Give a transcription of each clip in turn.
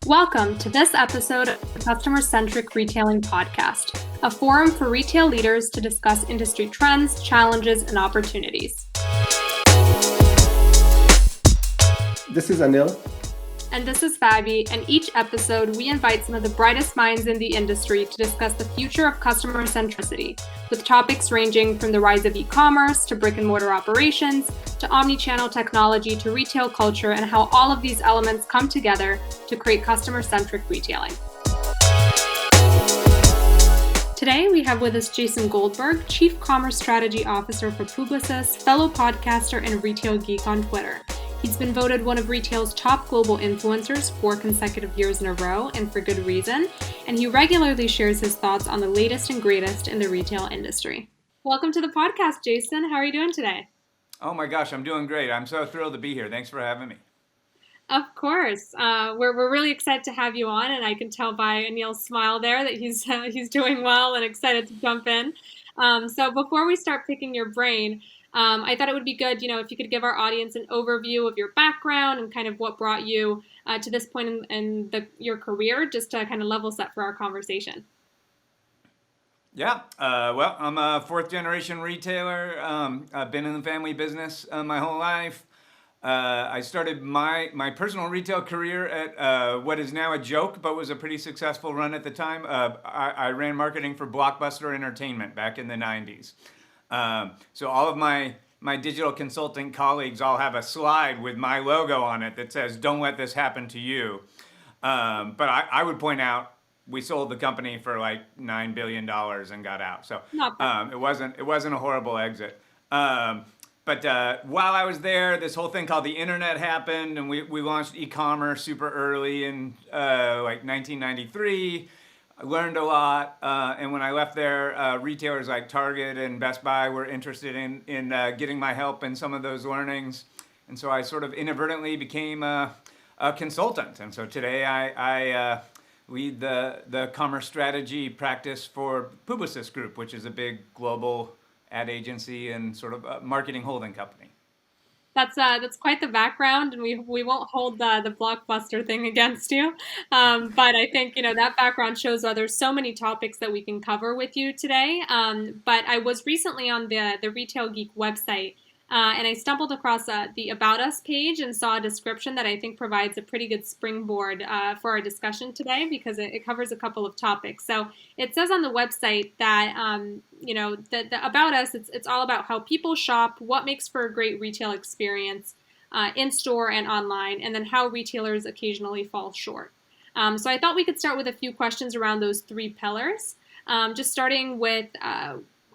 Welcome to this episode of the Customer-Centric Retailing Podcast, a forum for retail leaders to discuss industry trends, challenges, and opportunities. This is Anil. And this is Fabi, and each episode we invite some of the brightest minds in the industry to discuss the future of customer centricity, with topics ranging from the rise of e-commerce to brick-and-mortar operations, to omnichannel technology to retail culture, and how all of these elements come together to create customer-centric retailing. Today we have with us Jason Goldberg, Chief Commerce Strategy Officer for Publicis, fellow podcaster and Retail Geek on Twitter. He's been voted one of retail's top global influencers 4 consecutive years in a row, and for good reason, and he regularly shares his thoughts on the latest and greatest in the retail industry. Welcome to the podcast, Jason. How are you doing today? Oh my gosh, I'm doing great. I'm so thrilled to be here. Thanks for having me. Of course. We're really excited to have you on, and I can tell by Anil's smile there that he's doing well and excited to jump in. So before we start picking your brain, I thought it would be good, if you could give our audience an overview of your background and kind of what brought you to this point in your career, just to kind of level set for our conversation. Yeah, well, I'm a 4th generation retailer. I've been in the family business my whole life. I started my personal retail career at what is now a joke, but was a pretty successful run at the time. I ran marketing for Blockbuster Entertainment back in the 90s. So all of my digital consulting colleagues all have a slide with my logo on it that says, "Don't let this happen to you." But I would point out, we sold the company for like $9 billion and got out. So it wasn't a horrible exit. But while I was there, this whole thing called the internet happened, and we launched e-commerce super early in like 1993. I learned a lot, and when I left there, retailers like Target and Best Buy were interested in getting my help in some of those learnings. And so I sort of inadvertently became a consultant. And so today I lead the commerce strategy practice for Publicis Group, which is a big global ad agency and sort of a marketing holding company. That's quite the background, and we won't hold the Blockbuster thing against you. But I think that background shows there's so many topics that we can cover with you today. But I was recently on the Retail Geek website, and I stumbled across the About Us page and saw a description that I think provides a pretty good springboard for our discussion today, because it covers a couple of topics. So it says on the website that the About Us, it's all about how people shop, what makes for a great retail experience in store and online, and then how retailers occasionally fall short. So I thought we could start with a few questions around those 3 pillars. Just starting with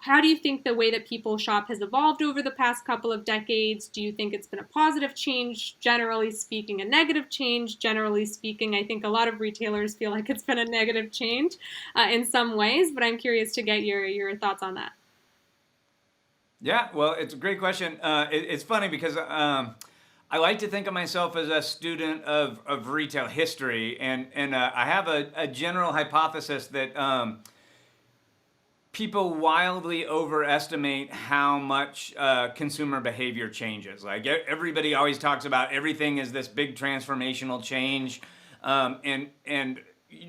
how do you think the way that people shop has evolved over the past couple of decades? Do you think it's been a positive change, generally speaking, a negative change, generally speaking? I think a lot of retailers feel like it's been a negative change in some ways, but I'm curious to get your thoughts on that. Yeah, well, it's a great question. It's funny because I like to think of myself as a student of retail history, and I have a general hypothesis that people wildly overestimate how much consumer behavior changes. Like everybody always talks about everything is this big transformational change, and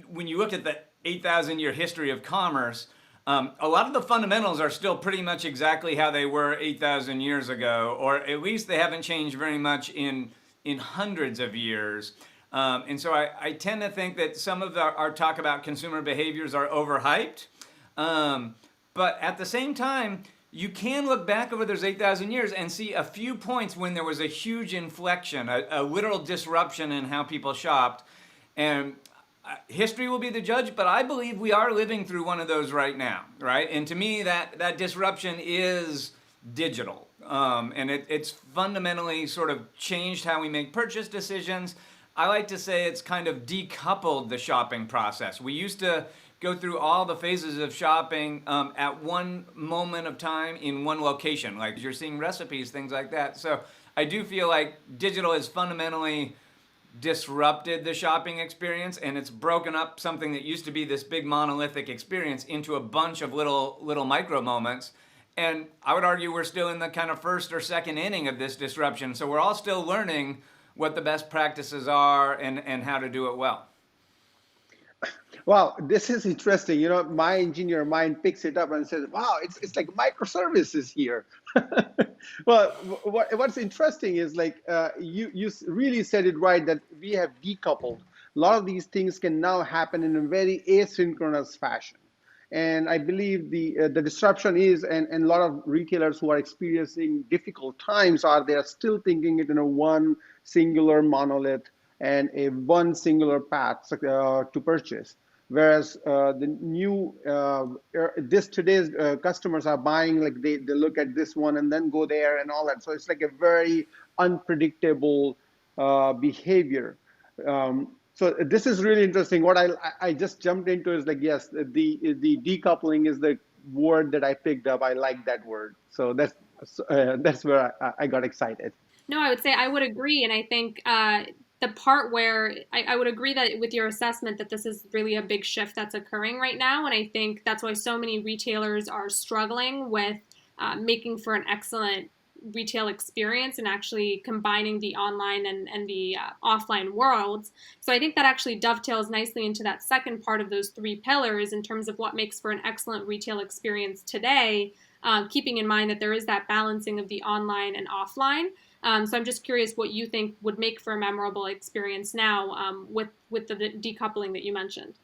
when you look at the 8,000-year history of commerce, a lot of the fundamentals are still pretty much exactly how they were 8,000 years ago, or at least they haven't changed very much in hundreds of years. And so I tend to think that some of our talk about consumer behaviors are overhyped. But at the same time, you can look back over those 8,000 years and see a few points when there was a huge inflection, a literal disruption in how people shopped. And history will be the judge, but I believe we are living through one of those right now, right? And to me, that disruption is digital. And it's fundamentally sort of changed how we make purchase decisions. I like to say it's kind of decoupled the shopping process. We used to go through all the phases of shopping at one moment of time in one location, like you're seeing recipes, things like that. So I do feel like digital has fundamentally disrupted the shopping experience, and it's broken up something that used to be this big monolithic experience into a bunch of little micro moments. And I would argue we're still in the kind of first or second inning of this disruption. So we're all still learning what the best practices are and how to do it well. Wow, this is interesting. My engineer mind picks it up and says, "Wow, it's like microservices here." Well, what's interesting is like you really said it right that we have decoupled. A lot of these things can now happen in a very asynchronous fashion. And I believe the disruption is, and a lot of retailers who are experiencing difficult times they're still thinking it in a one singular monolith and a one singular path to purchase. Whereas the new this today's customers are buying like they look at this one and then go there and all that. So it's like a very unpredictable behavior. So this is really interesting. What I just jumped into is like, yes, the decoupling is the word that I picked up. I like that word. So that's where I got excited. No, I would say I would agree. And I think the part where I would agree that with your assessment that this is really a big shift that's occurring right now. And I think that's why so many retailers are struggling with making for an excellent retail experience and actually combining the online and the offline worlds. So I think that actually dovetails nicely into that second part of those three pillars in terms of what makes for an excellent retail experience today, keeping in mind that there is that balancing of the online and offline. So I'm just curious what you think would make for a memorable experience now with the decoupling that you mentioned.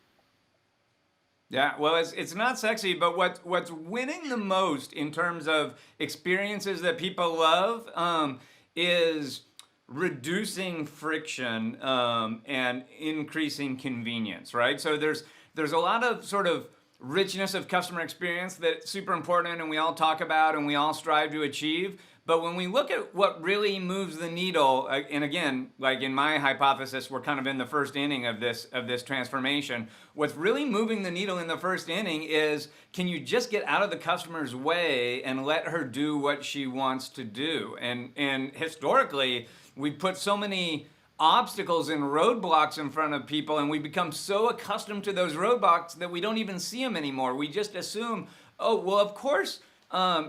Yeah, well, it's not sexy, but what's winning the most in terms of experiences that people love is reducing friction and increasing convenience, right? So there's a lot of sort of richness of customer experience that's super important, and we all talk about and we all strive to achieve. But when we look at what really moves the needle, and again, like in my hypothesis, we're kind of in the first inning of this transformation. What's really moving the needle in the first inning is, can you just get out of the customer's way and let her do what she wants to do? And historically, we put so many obstacles and roadblocks in front of people, and we become so accustomed to those roadblocks that we don't even see them anymore. We just assume, oh, well, of course,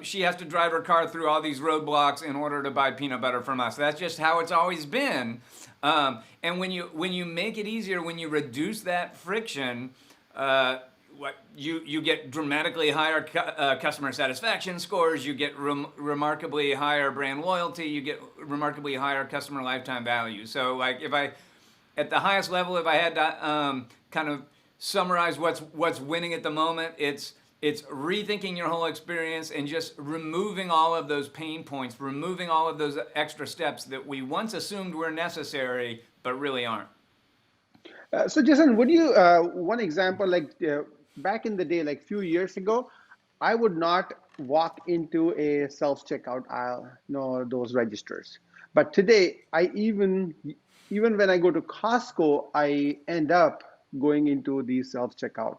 she has to drive her car through all these roadblocks in order to buy peanut butter from us. That's just how it's always been. And when you make it easier, when you reduce that friction, you get dramatically higher customer satisfaction scores. You get remarkably higher brand loyalty. You get remarkably higher customer lifetime value. So, like, if I, at the highest level, if I had to kind of summarize what's winning at the moment, it's rethinking your whole experience and just removing all of those pain points, removing all of those extra steps that we once assumed were necessary, but really aren't. So Jason, would you, one example, like back in the day, like few years ago, I would not walk into a self-checkout aisle, those registers. But today, even when I go to Costco, I end up going into the self-checkout,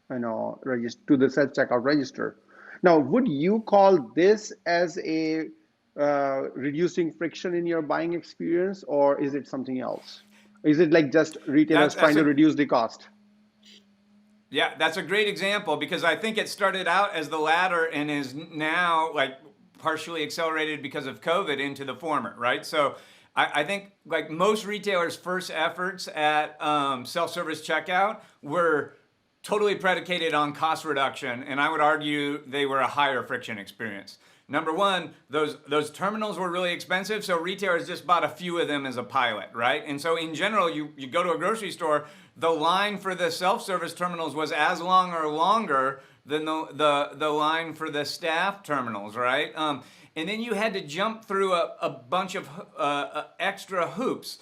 to the self-checkout register. Now, would you call this as a reducing friction in your buying experience, or is it something else? Is it like just retailers trying to reduce the cost? Yeah, that's a great example, because I think it started out as the latter and is now like partially accelerated because of COVID into the former, right? So I think like most retailers' first efforts at self-service checkout were totally predicated on cost reduction, and I would argue they were a higher friction experience. Number one, those terminals were really expensive, so retailers just bought a few of them as a pilot, right? And so in general, you go to a grocery store, the line for the self-service terminals was as long or longer than the line for the staff terminals, right? And then you had to jump through a bunch of extra hoops.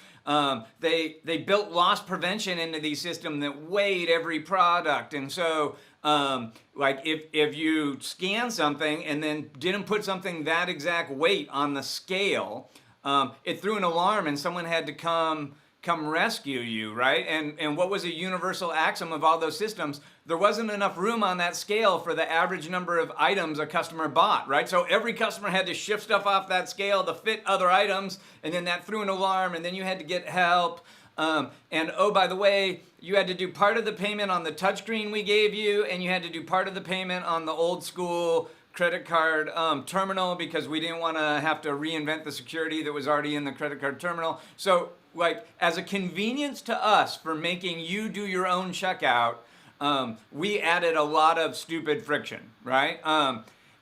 They built loss prevention into the system that weighed every product, and so like if you scan something and then didn't put something that exact weight on the scale, it threw an alarm and someone had to come rescue you, right? And what was a universal axiom of all those systems? There wasn't enough room on that scale for the average number of items a customer bought, right? So every customer had to shift stuff off that scale to fit other items, and then that threw an alarm, and then you had to get help. And oh, by the way, you had to do part of the payment on the touchscreen we gave you, and you had to do part of the payment on the old school credit card terminal because we didn't want to have to reinvent the security that was already in the credit card terminal. So like as a convenience to us for making you do your own checkout, we added a lot of stupid friction, right?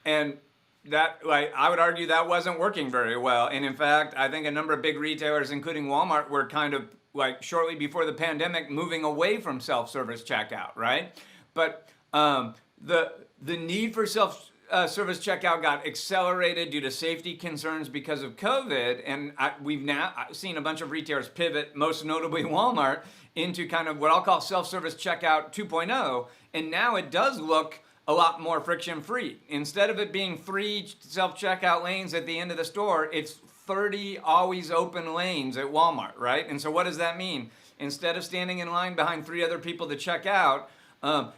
And that, like, I would argue that wasn't working very well. And in fact, I think a number of big retailers, including Walmart, were kind of like shortly before the pandemic moving away from self-service checkout, right? But the need for self-service checkout got accelerated due to safety concerns because of COVID, and we've now seen a bunch of retailers pivot, most notably Walmart, into kind of what I'll call self-service checkout 2.0, and now it does look a lot more friction-free. Instead of it being 3 self-checkout lanes at the end of the store, it's 30 always open lanes at Walmart, right? And so what does that mean? Instead of standing in line behind 3 other people to check out,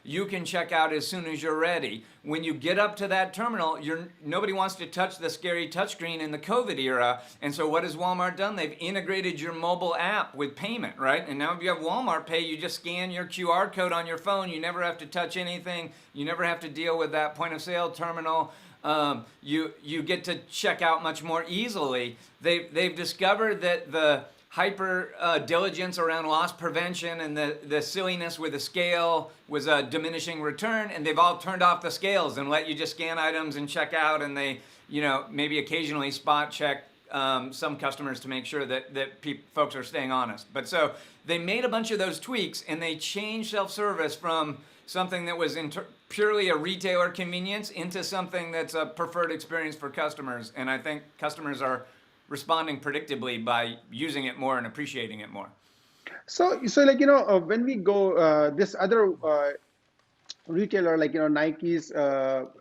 you can check out as soon as you're ready. When you get up to that terminal, nobody wants to touch the scary touchscreen in the COVID era. And so what has Walmart done? They've integrated your mobile app with payment, right? And now if you have Walmart Pay, you just scan your QR code on your phone. You never have to touch anything. You never have to deal with that point of sale terminal. You get to check out much more easily. They've discovered that the hyper diligence around loss prevention and the silliness with the scale was a diminishing return, and they've all turned off the scales and let you just scan items and check out, and they, maybe occasionally spot check some customers to make sure that folks are staying honest. But so they made a bunch of those tweaks, and they changed self-service from something that was purely a retailer convenience into something that's a preferred experience for customers, and I think customers are responding predictably by using it more and appreciating it more. So like, when we go, this other retailer, like, Nike's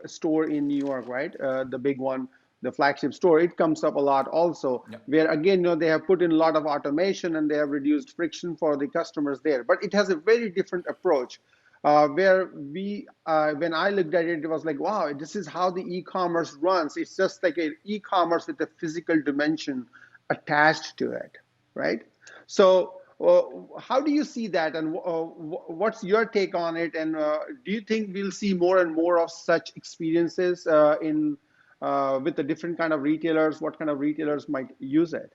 store in New York, right? The big one, the flagship store, it comes up a lot also, yep. Where again, they have put in a lot of automation and they have reduced friction for the customers there. But it has a very different approach. Where when I looked at it, it was like, wow, this is how the e-commerce runs. It's just like an e-commerce with a physical dimension attached to it, right? So how do you see that, and what's your take on it? And do you think we'll see more and more of such experiences with the different kind of retailers? What kind of retailers might use it?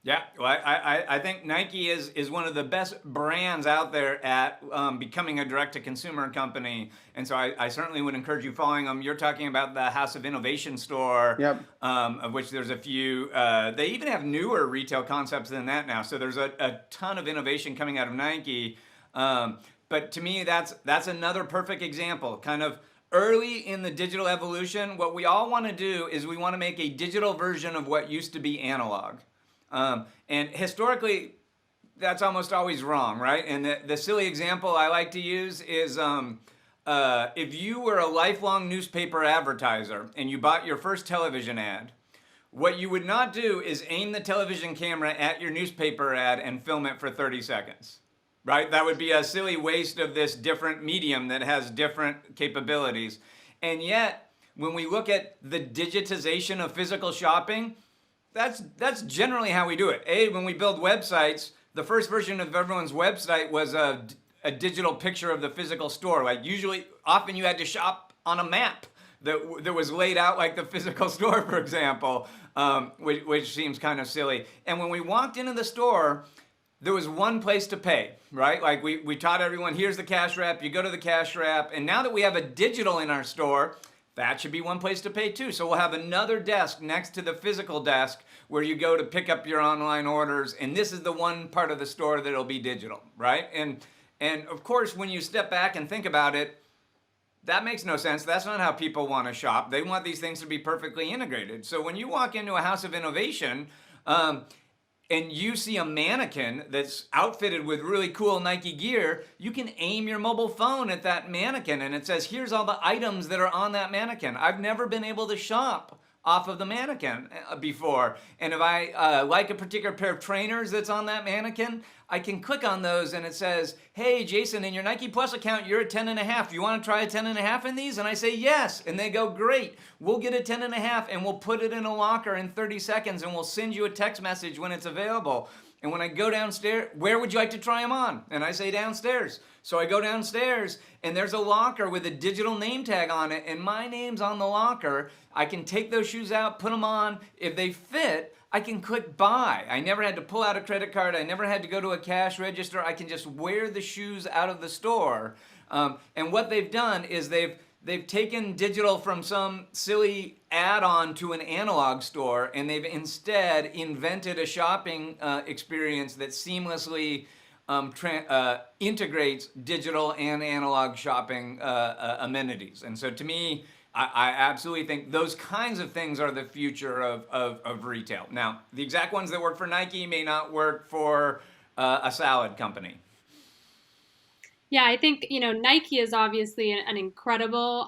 Yeah, well, I think Nike is one of the best brands out there at becoming a direct-to-consumer company, and so I certainly would encourage you following them. You're talking about the House of Innovation store, yep. Of which there's a few. They even have newer retail concepts than that now, so there's a ton of innovation coming out of Nike. But to me, that's another perfect example, kind of early in the digital evolution. What we all want to do is we want to make a digital version of what used to be analog. And historically, that's almost always wrong, right? And the silly example I like to use is if you were a lifelong newspaper advertiser and you bought your first television ad, what you would not do is aim the television camera at your newspaper ad and film it for 30 seconds, right? That would be a silly waste of this different medium that has different capabilities. And yet, when we look at the digitization of physical shopping, that's generally how we do it. When we build websites, the first version of everyone's website was a digital picture of the physical store. Like often you had to shop on a map that was laid out like the physical store, for example, which seems kind of silly. And when we walked into the store, there was one place to pay, right? Like we taught everyone, here's the cash wrap, you go to the cash wrap. And now that we have a digital in our store, that should be one place to pay too. So we'll have another desk next to the physical desk where you go to pick up your online orders. And this is the one part of the store that'll be digital, right? And of course, when you step back and think about it, that makes no sense. That's not how people want to shop. They want these things to be perfectly integrated. So when you walk into a House of Innovation, and you see a mannequin that's outfitted with really cool Nike gear, you can aim your mobile phone at that mannequin and it says, here's all the items that are on that mannequin. I've never been able to shop off of the mannequin before. And if I like a particular pair of trainers that's on that mannequin, I can click on those and it says, hey, Jason, in your Nike Plus account, you're a 10.5. You want to try a 10.5 in these? And I say, yes. And they go, great. We'll get a 10.5 and we'll put it in a locker in 30 seconds and we'll send you a text message when it's available. And when I go downstairs, where would you like to try them on? And I say downstairs. So I go downstairs and there's a locker with a digital name tag on it and my name's on the locker. I can take those shoes out, put them on. If they fit, I can click buy. I never had to pull out a credit card. I never had to go to a cash register. I can just wear the shoes out of the store. And what they've done is they've taken digital from some silly add-on to an analog store, and they've instead invented a shopping experience that seamlessly integrates digital and analog shopping amenities. And so to me, I absolutely think those kinds of things are the future of retail. Now, the exact ones that work for Nike may not work for a salad company. Yeah, I think, Nike is obviously an incredible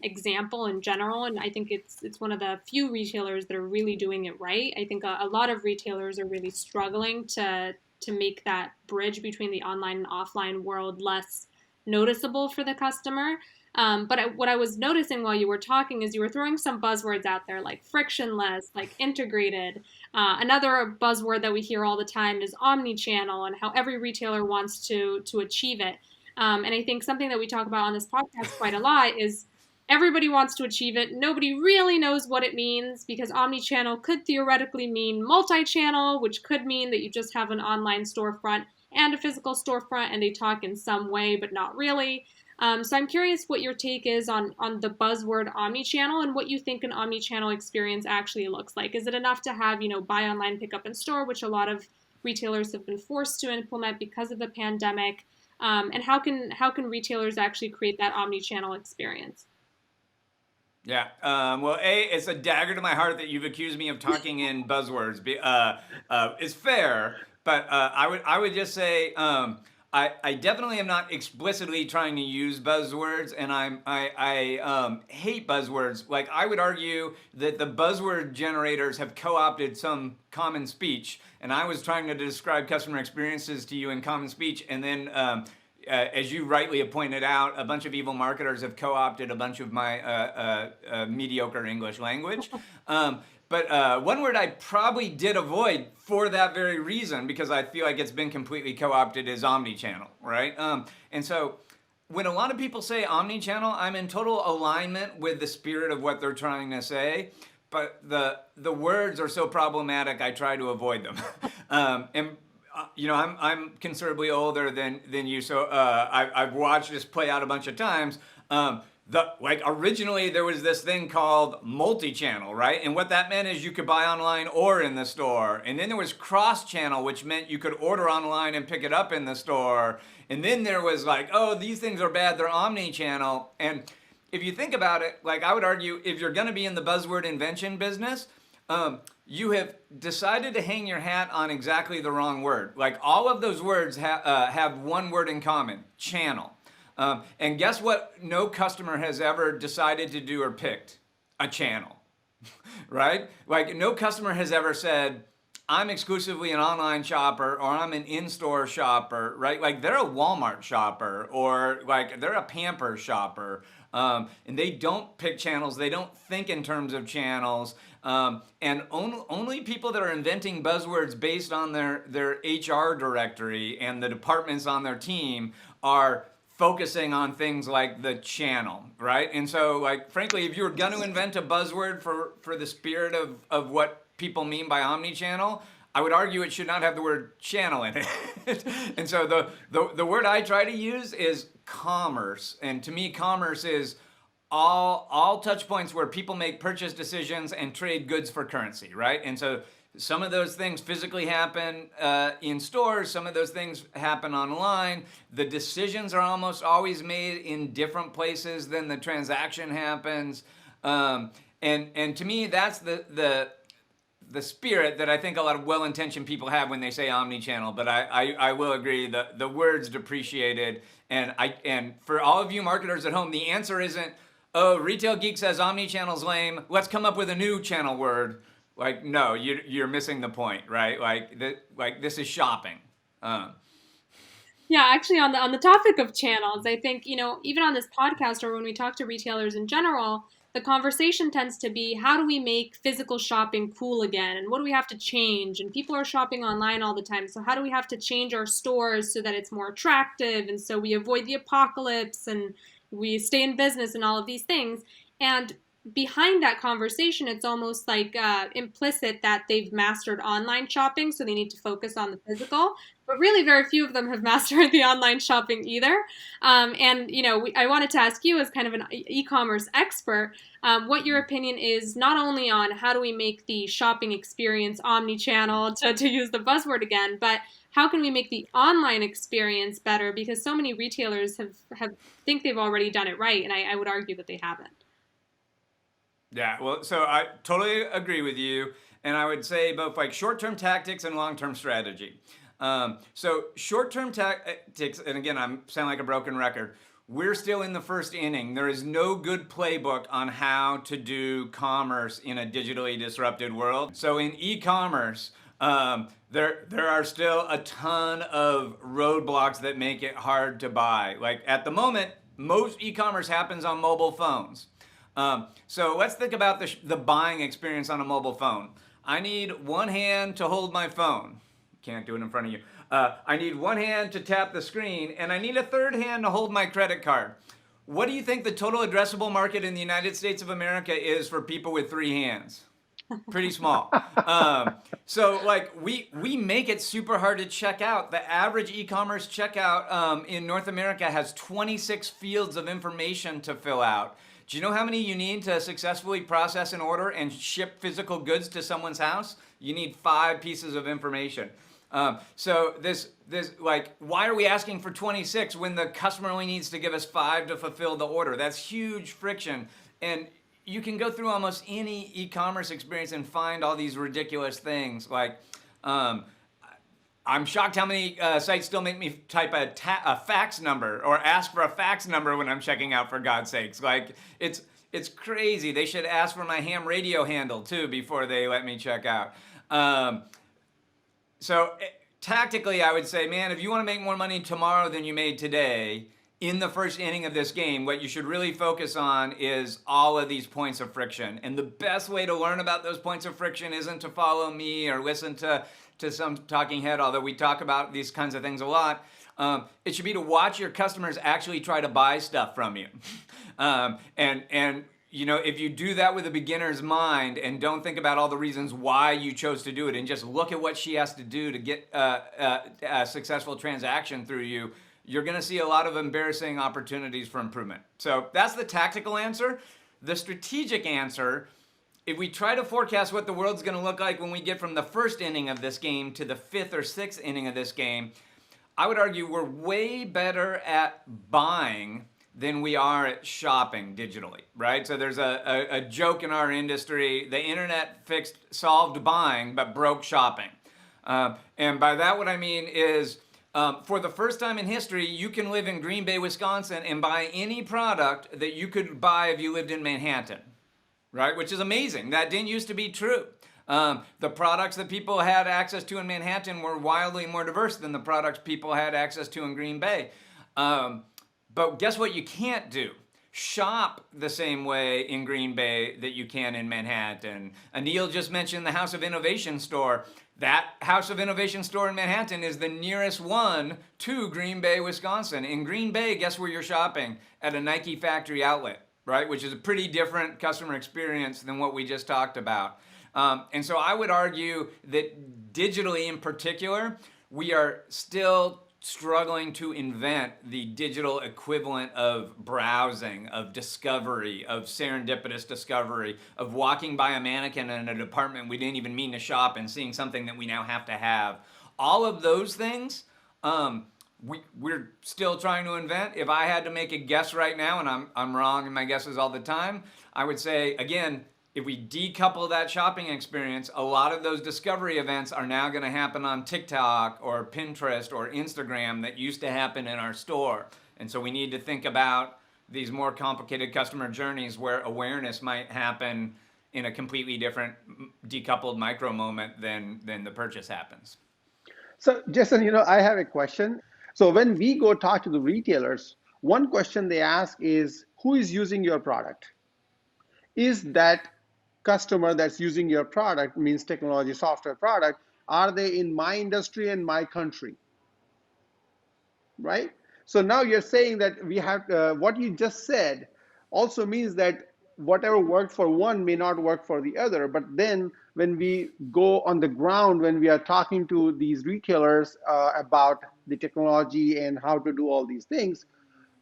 example in general, and I think it's one of the few retailers that are really doing it right. I think a lot of retailers are really struggling to make that bridge between the online and offline world less noticeable for the customer. But what I was noticing while you were talking is you were throwing some buzzwords out there like frictionless, like integrated. Another buzzword that we hear all the time is omnichannel and how every retailer wants to achieve it. And I think something that we talk about on this podcast quite a lot is everybody wants to achieve it. Nobody really knows what it means because omnichannel could theoretically mean multi-channel, which could mean that you just have an online storefront and a physical storefront and they talk in some way, but not really. So I'm curious what your take is on the buzzword omnichannel and what you think an omnichannel experience actually looks like. Is it enough to have, buy online, pick up in store, which a lot of retailers have been forced to implement because of the pandemic? And how can retailers actually create that omnichannel experience? Yeah. Well, it's a dagger to my heart that you've accused me of talking in buzzwords. It's fair, but I would just say I definitely am not explicitly trying to use buzzwords, and I hate buzzwords. Like I would argue that the buzzword generators have co-opted some common speech, and I was trying to describe customer experiences to you in common speech, and then as you rightly have pointed out, a bunch of evil marketers have co-opted a bunch of my mediocre English language. But one word I probably did avoid for that very reason, because I feel like it's been completely co-opted, is omnichannel, right? And so when a lot of people say omnichannel, I'm in total alignment with the spirit of what they're trying to say, but the words are so problematic, I try to avoid them. I'm considerably older than you, so I've watched this play out a bunch of times. Originally there was this thing called multi-channel, right? And what that meant is you could buy online or in the store. And then there was cross-channel, which meant you could order online and pick it up in the store. And then there was like, oh, these things are bad, they're omni-channel. And if you think about it, like I would argue, if you're gonna be in the buzzword invention business, you have decided to hang your hat on exactly the wrong word. Like all of those words have one word in common: channel. And guess what? No customer has ever decided to do or picked a channel, right? Like no customer has ever said, I'm exclusively an online shopper or I'm an in-store shopper, right? Like they're a Walmart shopper or like they're a Pampers shopper. And they don't pick channels. They don't think in terms of channels. And only people that are inventing buzzwords based on their HR directory and the departments on their team are focusing on things like the channel, right? And so, like, frankly, if you were going to invent a buzzword for the spirit of what people mean by omnichannel, I would argue it should not have the word channel in it. And so the word I try to use is commerce. And to me, commerce is all touch points where people make purchase decisions and trade goods for currency, right? And so some of those things physically happen in stores. Some of those things happen online. The decisions are almost always made in different places than the transaction happens. And to me, that's the spirit that I think a lot of well-intentioned people have when they say omnichannel. But I will agree that the word's depreciated. And for all of you marketers at home, the answer isn't, oh, Retail Geek says omnichannel's lame, let's come up with a new channel word. Like, no, you're missing the point, right? Like this is shopping. Yeah, actually, on the topic of channels, I think even on this podcast or when we talk to retailers in general, the conversation tends to be, how do we make physical shopping cool again? And what do we have to change? And people are shopping online all the time. So how do we have to change our stores so that it's more attractive? And so we avoid the apocalypse and we stay in business and all of these things. And behind that conversation, it's almost like implicit that they've mastered online shopping, so they need to focus on the physical. But really, very few of them have mastered the online shopping either. And I wanted to ask you, as kind of an e-commerce expert, what your opinion is not only on how do we make the shopping experience omnichannel, to use the buzzword again, but how can we make the online experience better? Because so many retailers have think they've already done it right, and I would argue that they haven't. Yeah, well, so I totally agree with you. And I would say both like short-term tactics and long-term strategy. So short-term tactics, and again, I'm sound like a broken record. We're still in the first inning. There is no good playbook on how to do commerce in a digitally disrupted world. So in e-commerce, there are still a ton of roadblocks that make it hard to buy. Like at the moment, most e-commerce happens on mobile phones. So let's think about the buying experience on a mobile phone. I need one hand to hold my phone. Can't do it in front of you. I need one hand to tap the screen, and I need a third hand to hold my credit card. What do you think the total addressable market in the United States of America is for people with three hands? Pretty small. So like we make it super hard to check out. The average e-commerce checkout in North America has 26 fields of information to fill out. Do you know how many you need to successfully process an order and ship physical goods to someone's house? You need 5 pieces of information. So this like, why are we asking for 26 when the customer only needs to give us 5 to fulfill the order? That's huge friction. And you can go through almost any e-commerce experience and find all these ridiculous things. Like, I'm shocked how many sites still make me type a fax number or ask for a fax number when I'm checking out, for God's sakes. Like, it's crazy. They should ask for my ham radio handle too before they let me check out. Tactically, I would say, man, if you want to make more money tomorrow than you made today, in the first inning of this game, what you should really focus on is all of these points of friction. And the best way to learn about those points of friction isn't to follow me or listen to some talking head, although we talk about these kinds of things a lot. It should be to watch your customers actually try to buy stuff from you. And if you do that with a beginner's mind and don't think about all the reasons why you chose to do it and just look at what she has to do to get a successful transaction through you, you're going to see a lot of embarrassing opportunities for improvement. So that's the tactical answer. The strategic answer, if we try to forecast what the world's going to look like when we get from the first inning of this game to the 5th or 6th inning of this game, I would argue we're way better at buying than we are at shopping digitally, right? So there's a joke in our industry: the internet solved buying but broke shopping. And by that what I mean is, for the first time in history, you can live in Green Bay, Wisconsin and buy any product that you could buy if you lived in Manhattan, right? Which is amazing. That didn't used to be true. The products that people had access to in Manhattan were wildly more diverse than the products people had access to in Green Bay. But guess what you can't do? Shop the same way in Green Bay that you can in Manhattan. Anil just mentioned the House of Innovation store. That House of Innovation store in Manhattan is the nearest one to Green Bay, Wisconsin. In Green Bay, guess where you're shopping? At a Nike factory outlet, right? Which is a pretty different customer experience than what we just talked about. And so I would argue that digitally in particular, we are still struggling to invent the digital equivalent of browsing, of discovery, of serendipitous discovery, of walking by a mannequin in a department we didn't even mean to shop and seeing something that we now have to have. All of those things, we're still trying to invent. If I had to make a guess right now, and I'm wrong in my guesses all the time, I would say, again, if we decouple that shopping experience, a lot of those discovery events are now going to happen on TikTok or Pinterest or Instagram that used to happen in our store. And so we need to think about these more complicated customer journeys where awareness might happen in a completely different decoupled micro moment than the purchase happens. So Jason, I have a question. So when we go talk to the retailers, one question they ask is, who is using your product? is that customer that's using your product, means technology software product, are they in my industry and my country, right? So now you're saying that we have what you just said also means that whatever worked for one may not work for the other. But then when we go on the ground, when we are talking to these retailers about the technology and how to do all these things,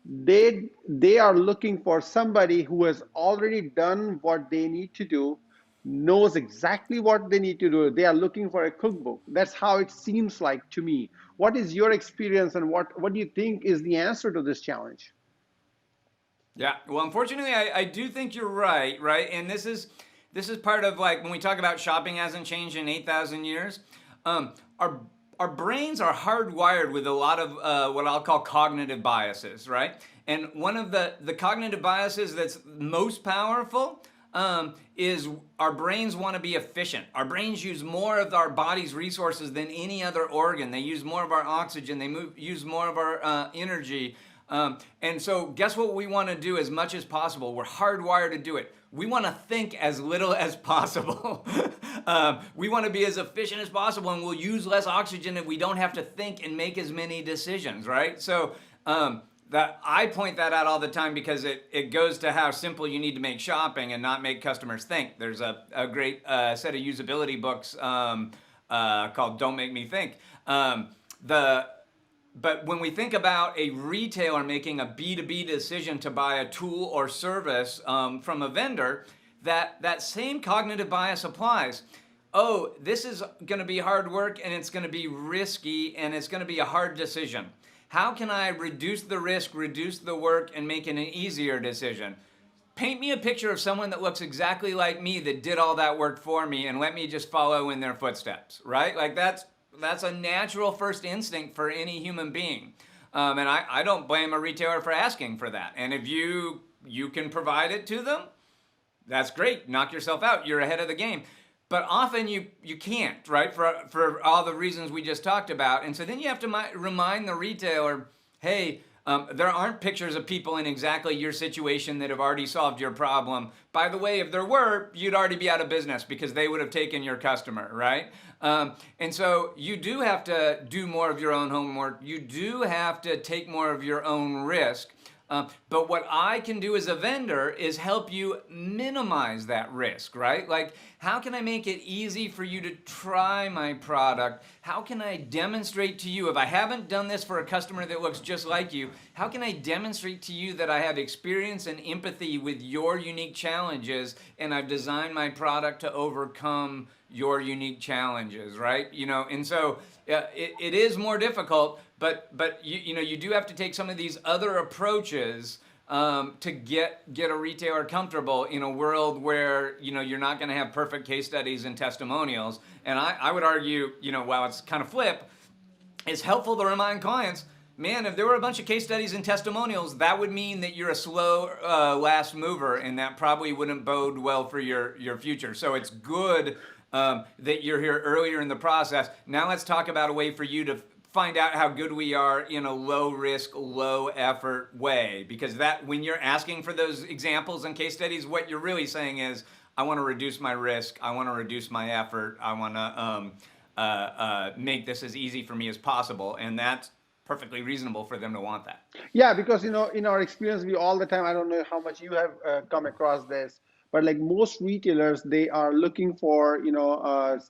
they are looking for somebody who has already done what they need to do, knows exactly what they need to do. They are looking for a cookbook. That's how it seems like to me. What is your experience, and what do you think is the answer to this challenge? Yeah. Well, unfortunately, I do think you're right, right? And this is part of, like, when we talk about shopping hasn't changed in 8,000 years. Our brains are hardwired with a lot of what I'll call cognitive biases, right? And one of the cognitive biases that's most powerful is our brains want to be efficient. Our brains use more of our body's resources than any other organ. They use more of our oxygen. They use more of our energy. And so guess what we want to do as much as possible? We're hardwired to do it. We want to think as little as possible. We want to be as efficient as possible, and we'll use less oxygen if we don't have to think and make as many decisions, right? So that I point that out all the time because it goes to how simple you need to make shopping and not make customers think. There's a great set of usability books called Don't Make Me Think. But when we think about a retailer making a B2B decision to buy a tool or service from a vendor, that same cognitive bias applies. Oh, this is going to be hard work, and it's going to be risky, and it's going to be a hard decision. How can I reduce the risk, reduce the work, and make it an easier decision? Paint me a picture of someone that looks exactly like me that did all that work for me, and let me just follow in their footsteps, right? Like that's a natural first instinct for any human being. And I don't blame a retailer for asking for that. And if you can provide it to them, that's great. Knock yourself out. You're ahead of the game. But often you can't, right? For all the reasons we just talked about. And so then you have to remind the retailer, hey, there aren't pictures of people in exactly your situation that have already solved your problem. By the way, if there were, you'd already be out of business because they would have taken your customer, right? And so you do have to do more of your own homework. You do have to take more of your own risk. But what I can do as a vendor is help you minimize that risk, right? Like, how can I make it easy for you to try my product? How can I demonstrate to you, if I haven't done this for a customer that looks just like you, how can I demonstrate to you that I have experience and empathy with your unique challenges, and I've designed my product to overcome your unique challenges, right? You know, and so it is more difficult, but you do have to take some of these other approaches to get a retailer comfortable in a world where you're not going to have perfect case studies and testimonials. And I would argue, while it's kind of flip, it's helpful to remind clients, man, if there were a bunch of case studies and testimonials, that would mean that you're a slow last mover, and that probably wouldn't bode well for your future. So it's good that you're here earlier in the process. Now let's talk about a way for you to find out how good we are in a low risk, low effort way. Because that, when you're asking for those examples and case studies, what you're really saying is, I want to reduce my risk, I want to reduce my effort, I want to make this as easy for me as possible. And that's perfectly reasonable for them to want that. Yeah, because in our experience, we all the time, I don't know how much you have come across this, but like most retailers, they are looking for a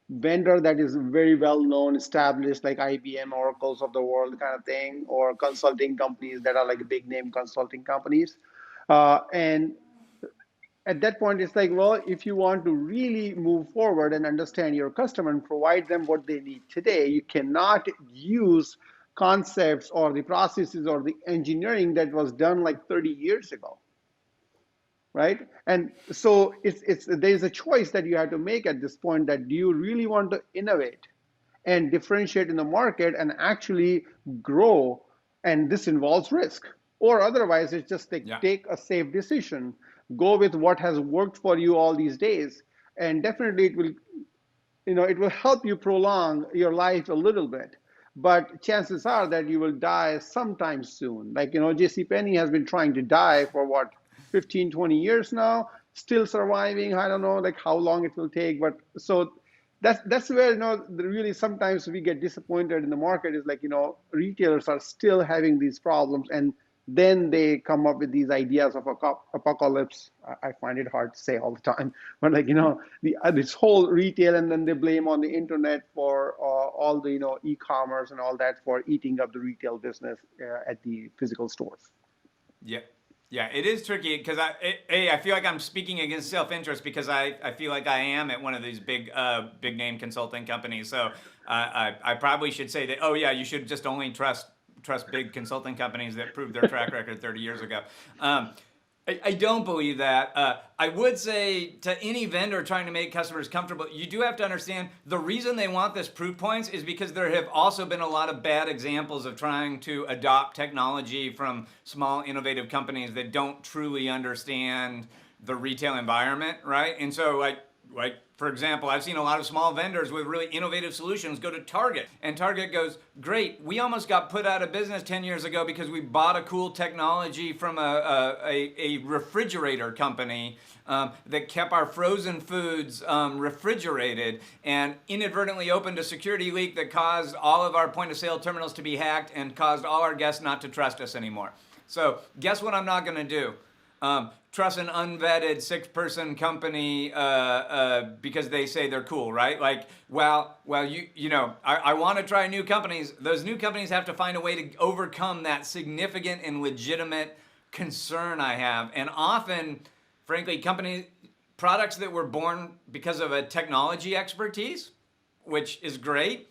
vendor that is very well known, established, like IBM, Oracles of the world kind of thing, or consulting companies that are like big name consulting companies. And at that point, it's like, well, if you want to really move forward and understand your customer and provide them what they need today, you cannot use concepts or the processes or the engineering that was done like 30 years ago. Right? And so there's a choice that you have to make at this point, that do you really want to innovate and differentiate in the market and actually grow? And this involves risk. Or otherwise, it's just like, take a safe decision, go with what has worked for you all these days. And definitely it will help you prolong your life a little bit. But chances are that you will die sometime soon. Like, JCPenney has been trying to die for what, 15, 20 years now. still surviving. I don't know like how long it will take, but so that's where really sometimes we get disappointed in the market is like retailers are still having these problems, and then they come up with these ideas of apocalypse. I find it hard to say all the time, but like this whole retail, and then they blame on the internet for all the e-commerce and all that for eating up the retail business at the physical stores. Yeah. Yeah, it is tricky because I feel like I'm speaking against self-interest because I feel like I am at one of these big name consulting companies. So I probably should say that, oh yeah, you should just only trust big consulting companies that proved their track record 30 years ago. I don't believe that. I would say to any vendor trying to make customers comfortable, you do have to understand the reason they want this proof points is because there have also been a lot of bad examples of trying to adopt technology from small innovative companies that don't truly understand the retail environment, right? And so like for example, I've seen a lot of small vendors with really innovative solutions go to Target, and Target goes, great, we almost got put out of business 10 years ago because we bought a cool technology from a refrigerator company that kept our frozen foods refrigerated and inadvertently opened a security leak that caused all of our point of sale terminals to be hacked and caused all our guests not to trust us anymore. So guess what I'm not going to do? Trust an unvetted 6-person company because they say they're cool, right? Like, well, I want to try new companies. Those new companies have to find a way to overcome that significant and legitimate concern I have. And often, frankly, products that were born because of a technology expertise, which is great,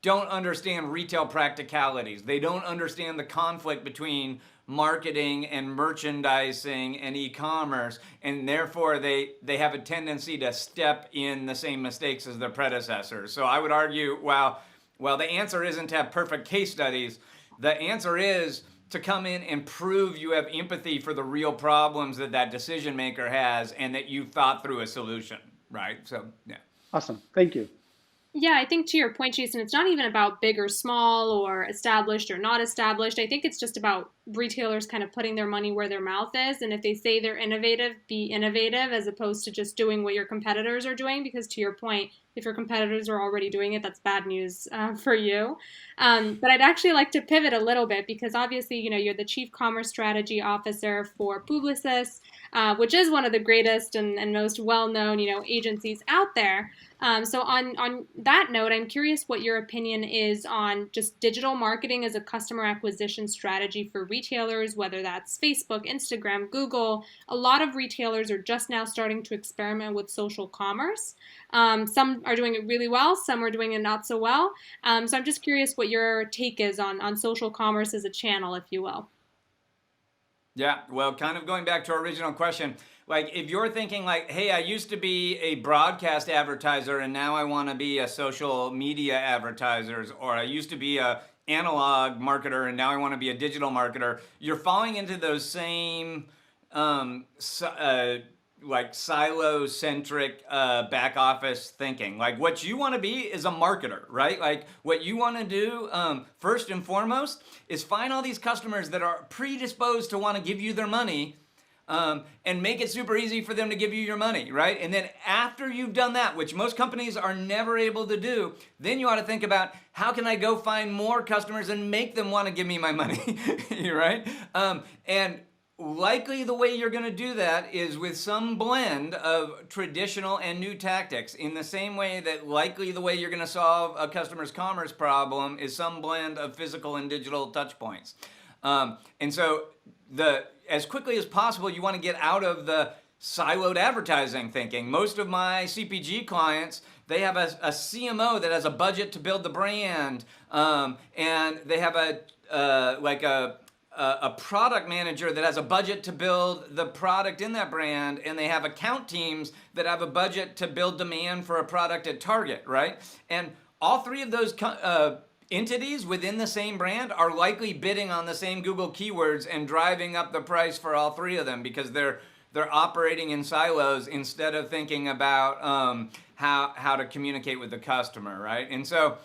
don't understand retail practicalities. They don't understand the conflict between marketing and merchandising and e-commerce, and therefore they have a tendency to step in the same mistakes as their predecessors. So I would argue, well, the answer isn't to have perfect case studies. The answer is to come in and prove you have empathy for the real problems that decision maker has and that you've thought through a solution, right? So, yeah. Awesome. Thank you. Yeah, I think to your point, Jason, it's not even about big or small or established or not established. I think it's just about retailers kind of putting their money where their mouth is. And if they say they're innovative, be innovative as opposed to just doing what your competitors are doing. Because to your point, if your competitors are already doing it, that's bad news for you. But I'd actually like to pivot a little bit because obviously, you're the Chief Commerce Strategy Officer for Publicis, which is one of the greatest and most well-known, agencies out there. So on that note, I'm curious what your opinion is on just digital marketing as a customer acquisition strategy for retailers, whether that's Facebook, Instagram, Google. A lot of retailers are just now starting to experiment with social commerce. Some are doing it really well, some are doing it not so well. So I'm just curious what your take is on social commerce as a channel, if you will. Yeah, well, kind of going back to our original question, like if you're thinking like, hey, I used to be a broadcast advertiser and now I want to be a social media advertiser, or I used to be a analog marketer and now I want to be a digital marketer, you're falling into those same like silo-centric back office thinking. Like what you want to be is a marketer, right? Like what you want to do first and foremost is find all these customers that are predisposed to want to give you their money and make it super easy for them to give you your money, right? And then after you've done that, which most companies are never able to do, then you ought to think about how can I go find more customers and make them want to give me my money, right? And likely the way you're going to do that is with some blend of traditional and new tactics, in the same way that likely the way you're going to solve a customer's commerce problem is some blend of physical and digital touch points. And so as quickly as possible, you want to get out of the siloed advertising thinking. Most of my CPG clients, they have a CMO that has a budget to build the brand, and they have a product manager that has a budget to build the product in that brand, and they have account teams that have a budget to build demand for a product at Target, right? And all three of those entities within the same brand are likely bidding on the same Google keywords and driving up the price for all three of them because they're operating in silos instead of thinking about how to communicate with the customer, right? And so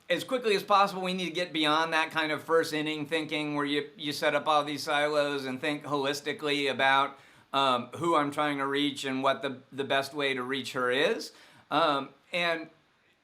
as quickly as possible, we need to get beyond that kind of first inning thinking where you set up all these silos and think holistically about who I'm trying to reach and what the best way to reach her is. And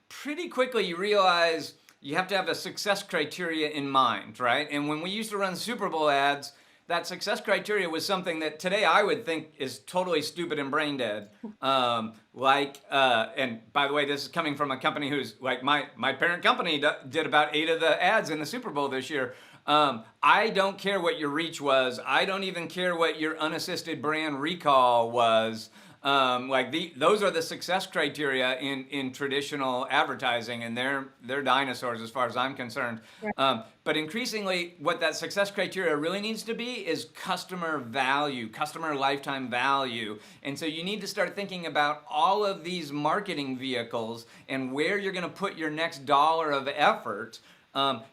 pretty quickly you realize you have to have a success criteria in mind, right? And when we used to run Super Bowl ads, that success criteria was something that today I would think is totally stupid and brain dead. And by the way, this is coming from a company who's like my parent company did about 8 of the ads in the Super Bowl this year. I don't care what your reach was. I don't even care what your unassisted brand recall was. Those are the success criteria in traditional advertising, and they're dinosaurs as far as I'm concerned. Right. But increasingly, what that success criteria really needs to be is customer value, customer lifetime value. And so you need to start thinking about all of these marketing vehicles and where you're going to put your next dollar of effort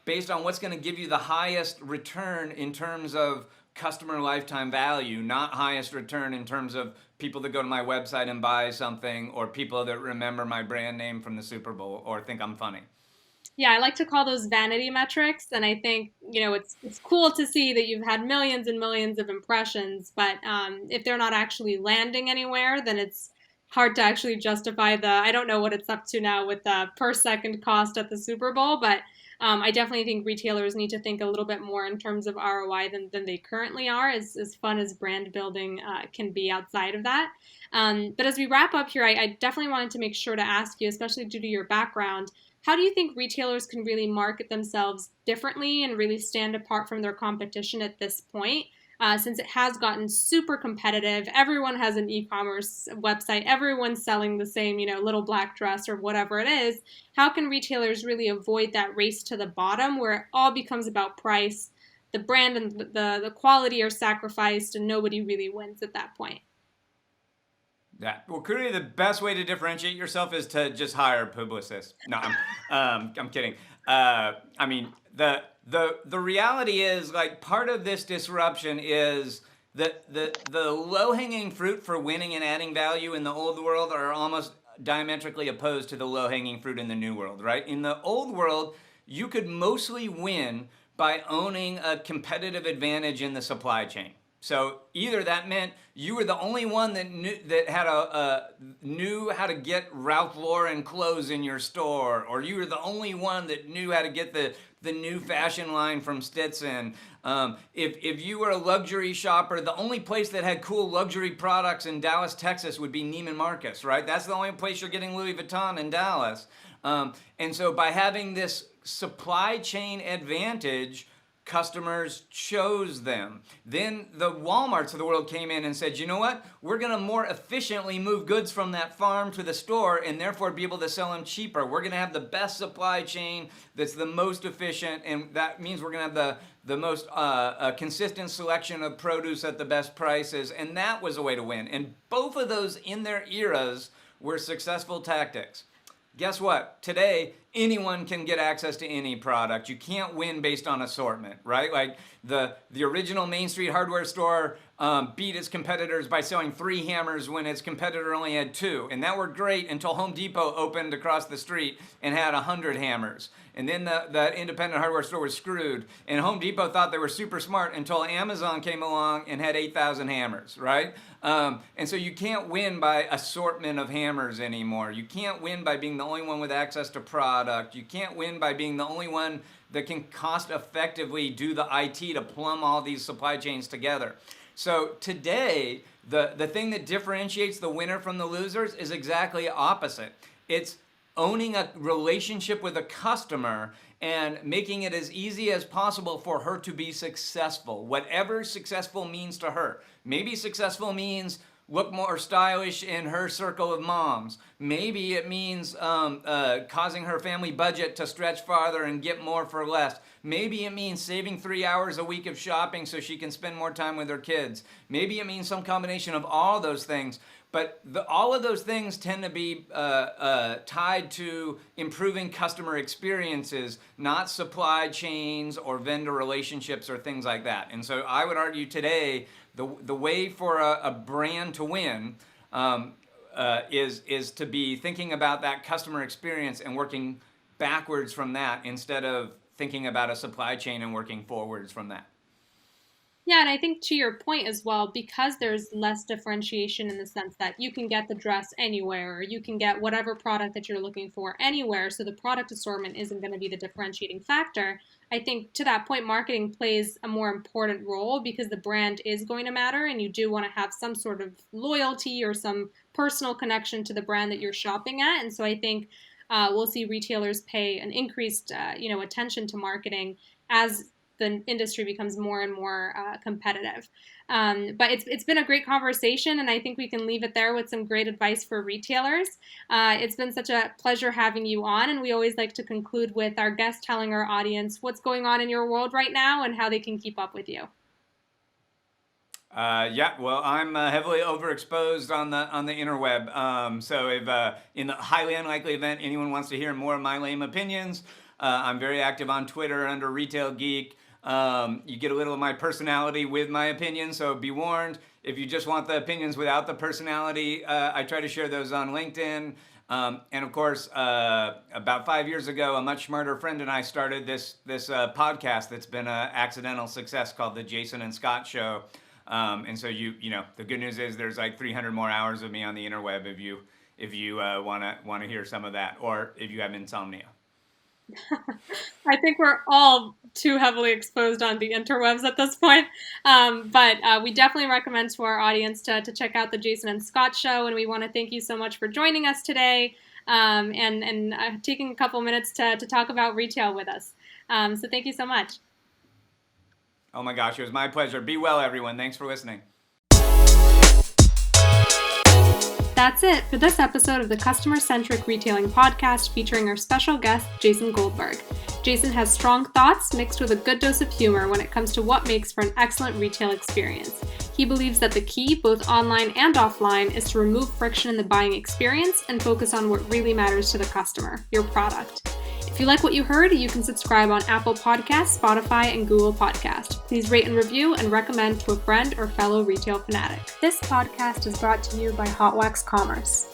based on what's going to give you the highest return in terms of customer lifetime value, not highest return in terms of people that go to my website and buy something, or people that remember my brand name from the Super Bowl or think I'm funny. Yeah, I like to call those vanity metrics, and I think it's cool to see that you've had millions and millions of impressions, but if they're not actually landing anywhere, then it's hard to actually justify I don't know what it's up to now with the per second cost at the Super Bowl, but I definitely think retailers need to think a little bit more in terms of ROI than they currently are, as fun as brand building can be outside of that. But as we wrap up here, I definitely wanted to make sure to ask you, especially due to your background, how do you think retailers can really market themselves differently and really stand apart from their competition at this point? Since it has gotten super competitive, everyone has an e-commerce website, everyone's selling the same, little black dress or whatever it is. How can retailers really avoid that race to the bottom where it all becomes about price, the brand and the quality are sacrificed, and nobody really wins at that point? Yeah. Well, clearly the best way to differentiate yourself is to just hire Publicis. No, I'm kidding. I mean, the reality is, like, part of this disruption is that the low-hanging fruit for winning and adding value in the old world are almost diametrically opposed to the low-hanging fruit in the new world, right? In the old world, you could mostly win by owning a competitive advantage in the supply chain. So either that meant you were the only one that knew how to get Ralph Lauren clothes in your store, or you were the only one that knew how to get the new fashion line from Stetson. If you were a luxury shopper, the only place that had cool luxury products in Dallas, Texas would be Neiman Marcus, right? That's the only place you're getting Louis Vuitton in Dallas. And so by having this supply chain advantage, customers chose them. Then the Walmarts of the world came in and said, you know what? We're going to more efficiently move goods from that farm to the store and therefore be able to sell them cheaper. We're going to have the best supply chain that's the most efficient, and that means we're going to have the most consistent selection of produce at the best prices, and that was a way to win. And both of those in their eras were successful tactics. Guess what? Today, anyone can get access to any product. You can't win based on assortment, right? Like the original Main Street hardware store beat its competitors by selling 3 hammers when its competitor only had 2. And that worked great until Home Depot opened across the street and had 100 hammers. And then the independent hardware store was screwed. And Home Depot thought they were super smart until Amazon came along and had 8,000 hammers, right? And so you can't win by assortment of hammers anymore. You can't win by being the only one with access to product. You can't win by being the only one that can cost effectively do the IT to plumb all these supply chains together. So today, the thing that differentiates the winner from the losers is exactly opposite. It's owning a relationship with a customer and making it as easy as possible for her to be successful, whatever successful means to her. Maybe successful means look more stylish in her circle of moms. Maybe it means causing her family budget to stretch farther and get more for less. Maybe it means saving 3 hours a week of shopping so she can spend more time with her kids. Maybe it means some combination of all those things. But all of those things tend to be tied to improving customer experiences, not supply chains or vendor relationships or things like that. And so I would argue today, the way for a brand to win is to be thinking about that customer experience and working backwards from that instead of thinking about a supply chain and working forwards from that. Yeah, and I think to your point as well, because there's less differentiation in the sense that you can get the dress anywhere, or you can get whatever product that you're looking for anywhere, so the product assortment isn't going to be the differentiating factor. I think to that point, marketing plays a more important role because the brand is going to matter, and you do want to have some sort of loyalty or some personal connection to the brand that you're shopping at. And so I think we'll see retailers pay an increased, attention to marketing as the industry becomes more and more competitive. But it's been a great conversation, and I think we can leave it there with some great advice for retailers. It's been such a pleasure having you on, and we always like to conclude with our guest telling our audience what's going on in your world right now and how they can keep up with you. Yeah, well, I'm heavily overexposed on the interweb. So if in the highly unlikely event anyone wants to hear more of my lame opinions, I'm very active on Twitter under Retail Geek. You get a little of my personality with my opinions, so be warned. If you just want the opinions without the personality, I try to share those on LinkedIn. And of course, about 5 years ago, a much smarter friend and I started this podcast that's been an accidental success called the Jason and Scott Show. And so the good news is there's like 300 more hours of me on the interweb if you want to hear some of that, or if you have insomnia. I think we're all too heavily exposed on the interwebs at this point. But we definitely recommend to our audience to check out the Jason and Scott Show. And we want to thank you so much for joining us today and taking a couple minutes to talk about retail with us. So thank you so much. Oh my gosh, it was my pleasure. Be well, everyone. Thanks for listening. That's it for this episode of the Customer-Centric Retailing Podcast featuring our special guest, Jason Goldberg. Jason has strong thoughts mixed with a good dose of humor when it comes to what makes for an excellent retail experience. He believes that the key, both online and offline, is to remove friction in the buying experience and focus on what really matters to the customer, your product. If you like what you heard, you can subscribe on Apple Podcasts, Spotify, and Google Podcast. Please rate and review and recommend to a friend or fellow retail fanatic. This podcast is brought to you by Hot Wax Commerce.